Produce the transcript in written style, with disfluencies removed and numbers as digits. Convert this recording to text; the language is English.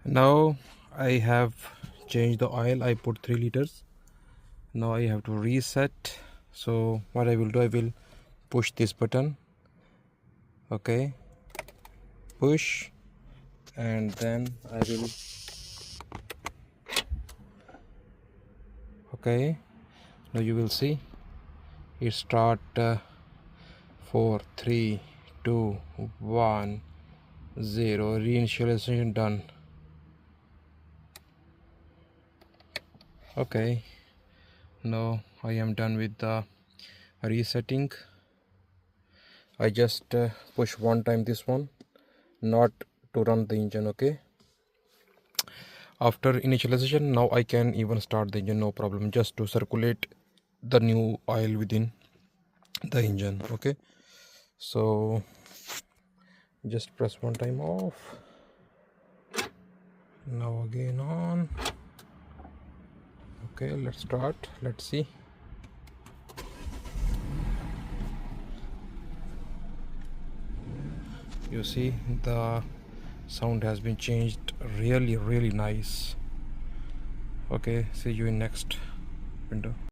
Now I have changed the oil. I put 3 liters. Now I have to reset. So what I will do, I will push this button. Okay, push, and then I will, okay, now you will see it start 4 3 2 1 0. Reinitialization done. Okay, now I am done with the resetting. I just push one time this one, not to run the engine. Okay, after initialization, now I can even start the engine, no problem, just to circulate the new oil within the engine. Okay, so just press one time off, now again on. Okay, let's start, let's see. You see the sound has been changed, really nice. Okay, see you in next window.